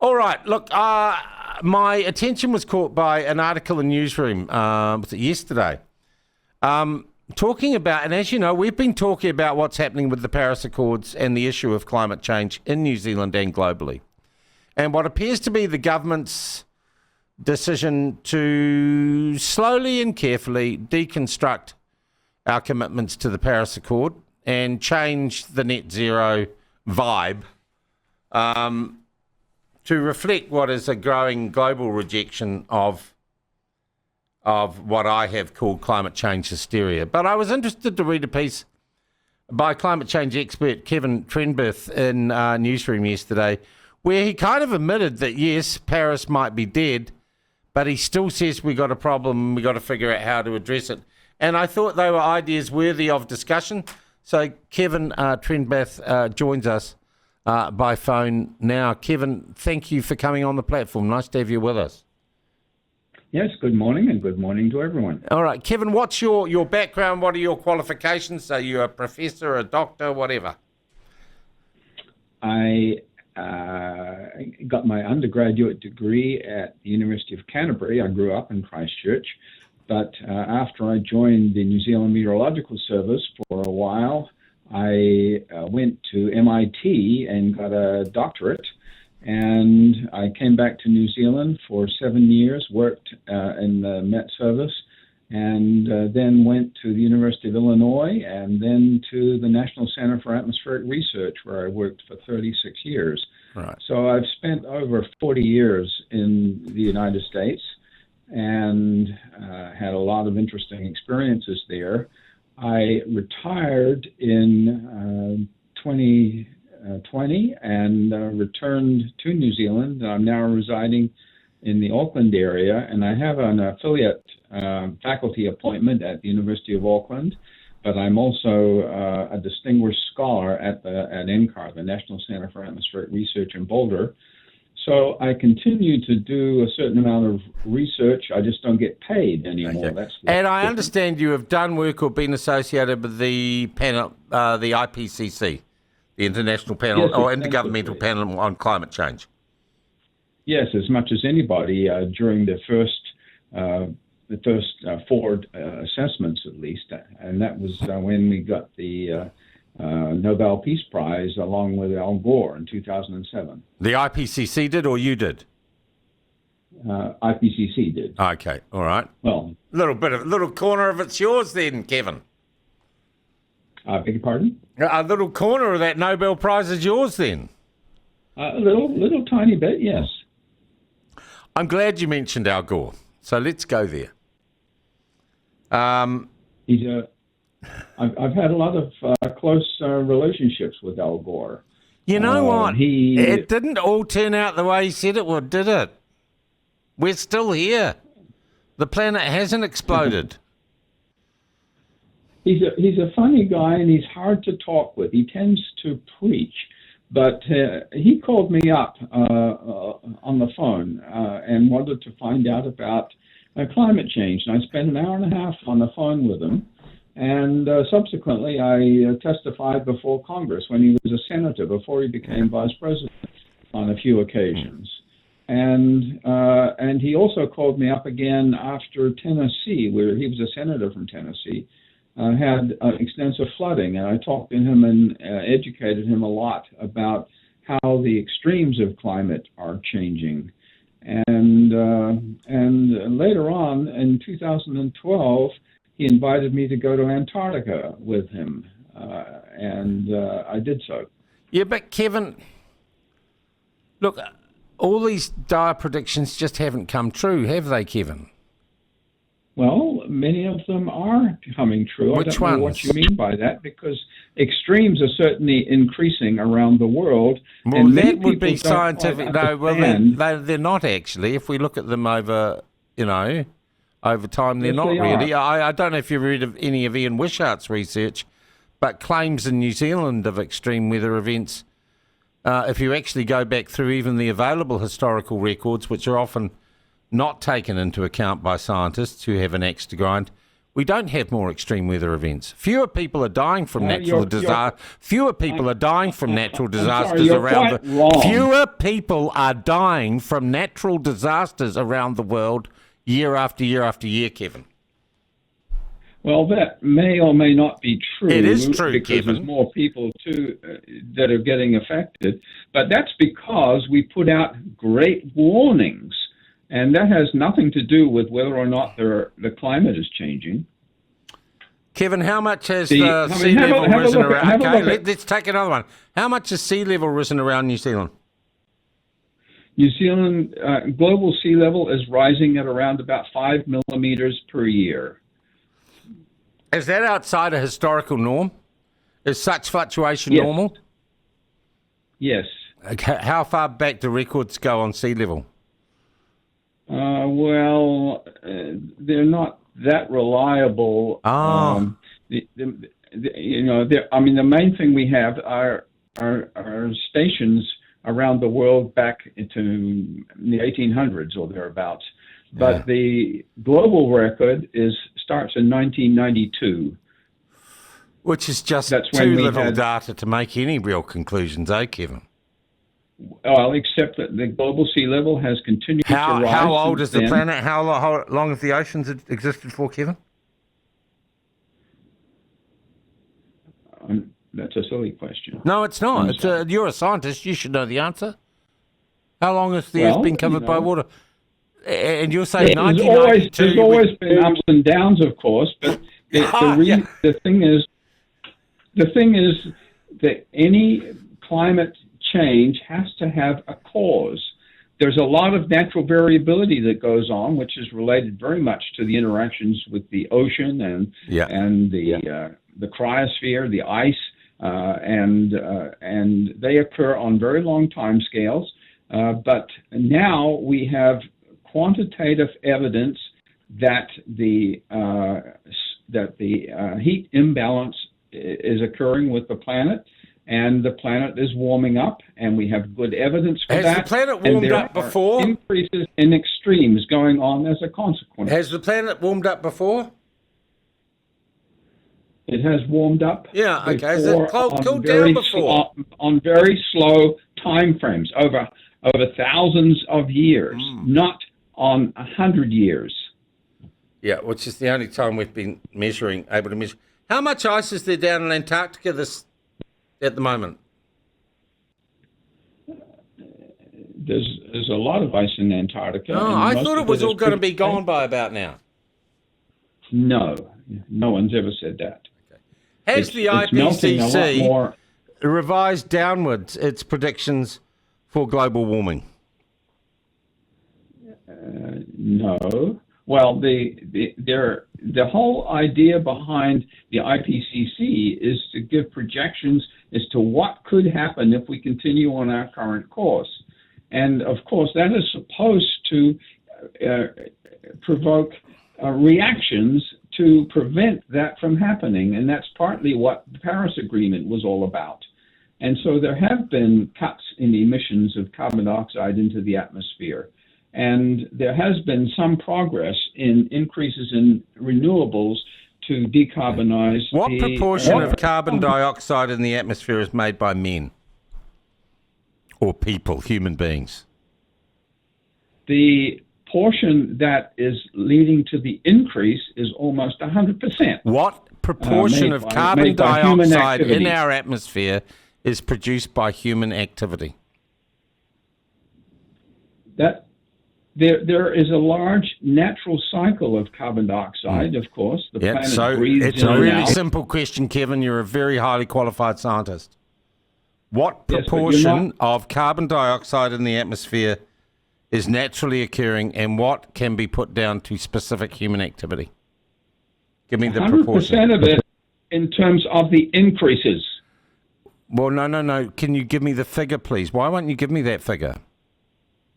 All right. Look, my attention was caught by an article in Newsroom was it yesterday, talking about, and as you know, we've been talking about what's happening with the Paris Accords and the issue of climate change in New Zealand and globally. And what appears to be the government's decision to slowly and carefully deconstruct our commitments to the Paris Accord and change the net zero vibe to reflect what is a growing global rejection of what I have called climate change hysteria. But I was interested to read a piece by climate change expert Kevin Trenberth in Newsroom yesterday, where he kind of admitted that, yes, Paris might be dead, but he still says we got a problem and we got to figure out how to address it. And I thought they were ideas worthy of discussion. So Kevin Trenberth joins us by phone now. Kevin, thank you for coming on the platform. Nice to have you with us. Yes, good morning, and good morning to everyone. All right, Kevin, what's your background? What are your qualifications? Are you a professor, a doctor, whatever? I got my undergraduate degree at the University of Canterbury. I grew up in Christchurch, but after I joined the New Zealand Meteorological Service for a while, I went to MIT and got a doctorate, and I came back to New Zealand for 7 years, worked in the Met Service, and then went to the University of Illinois and then to the National Center for Atmospheric Research, where I worked for 36 years. Right. So I've spent over 40 years in the United States and had a lot of interesting experiences there. I retired in 2020 and returned to New Zealand. I'm now residing in the Auckland area, and I have an affiliate faculty appointment at the University of Auckland, but I'm also a distinguished scholar at NCAR, the National Center for Atmospheric Research in Boulder. So I continue to do a certain amount of research. I just don't get paid anymore. Okay. And I understand you have done work or been associated with the panel, the IPCC, the International Panel, yes, or Intergovernmental Panel on Climate Change. Yes, as much as anybody during the first four assessments, at least, and that was when we got the Nobel Peace Prize along with Al Gore in 2007. The IPCC did, or you did? IPCC did. Okay, all right. Well, little corner of it's yours then, Kevin. I beg your pardon? A little corner of that Nobel Prize is yours then. A little tiny bit, yes. I'm glad you mentioned Al Gore, so let's go there. I've had a lot of close relationships with Al Gore. You know what? It didn't all turn out the way he said it would, did it? We're still here. The planet hasn't exploded. He's a funny guy, and he's hard to talk with. He tends to preach. But he called me up on the phone and wanted to find out about climate change. And I spent an hour and a half on the phone with him. And subsequently, I testified before Congress when he was a senator, before he became vice president, on a few occasions. And he also called me up again after Tennessee, where he was a senator from Tennessee, had extensive flooding. And I talked to him and educated him a lot about how the extremes of climate are changing. And later on, in 2012, he invited me to go to Antarctica with him, and I did so. Yeah, but Kevin, look, all these dire predictions just haven't come true, have they, Kevin? Well, many of them are coming true. Which I don't ones? know what you mean by that, because extremes are certainly increasing around the world. Well, and that would be scientific. No, well, they're not actually. If we look at them over, over time, they're not really. I don't know if you've read of any of Ian Wishart's research, but claims in New Zealand of extreme weather events, if you actually go back through even the available historical records, which are often not taken into account by scientists who have an axe to grind, We don't have more extreme weather events. Fewer people are dying from natural disasters. Fewer people are dying from natural disasters around the world. Fewer people are dying from natural disasters around the world year after year after year, Kevin. Well, that may or may not be true. It is true, because Kevin. There's more people too that are getting affected, but that's because we put out great warnings, and that has nothing to do with whether or not the climate is changing. Kevin, how much has sea level risen around? Okay, let's take another one. How much has sea level risen around New Zealand? New Zealand global sea level is rising at around about 5 millimeters per year. Is that outside a historical norm? Is such fluctuation normal? Yes. Okay. How far back do records go on sea level? They're not that reliable. The main thing we have are stations around the world back into the 1800s or thereabouts. But the global record starts in 1992. Which is just too little data to make any real conclusions, Kevin? Well, except that the global sea level has continued to rise. How old is the planet? How long have the oceans existed for, Kevin? That's a silly question. No, it's not. You're a scientist. You should know the answer. How long has the Earth been covered by water? And you're saying 1992. There's always been ups and downs, of course, but the thing is that any climate change has to have a cause. There's a lot of natural variability that goes on, which is related very much to the interactions with the ocean and the cryosphere, the ice, and they occur on very long time scales. But now we have quantitative evidence that the heat imbalance is occurring with the planet, and the planet is warming up, and we have good evidence for that. Has the planet warmed up before? Increases in extremes going on as a consequence. Has the planet warmed up before? It has warmed up. Yeah, okay. Has it cooled down before? On very slow time frames, over thousands of years, not on 100 years. Yeah, which is the only time we've been able to measure. How much ice is there down in Antarctica at the moment? There's a lot of ice in Antarctica. Oh, I thought it was all going to be gone by about now. No one's ever said that. Okay. Has the IPCC revised downwards its predictions for global warming? No. Well, the whole idea behind the IPCC is to give projections as to what could happen if we continue on our current course. And, of course, that is supposed to provoke reactions to prevent that from happening. And that's partly what the Paris Agreement was all about. And so there have been cuts in the emissions of carbon dioxide into the atmosphere. And there has been some progress in increases in renewables to decarbonize. What proportion of carbon dioxide in the atmosphere is made by men or people, human beings? The portion that is leading to the increase is almost 100%. What proportion of carbon dioxide in our atmosphere is produced by human activity? There is a large natural cycle of carbon dioxide, of course. The planet breathes it's a really simple question, Kevin. You're a very highly qualified scientist. What proportion of carbon dioxide in the atmosphere is naturally occurring, and what can be put down to specific human activity? Give me the proportion. 100% of it in terms of the increases. Well, no. Can you give me the figure, please? Why won't you give me that figure?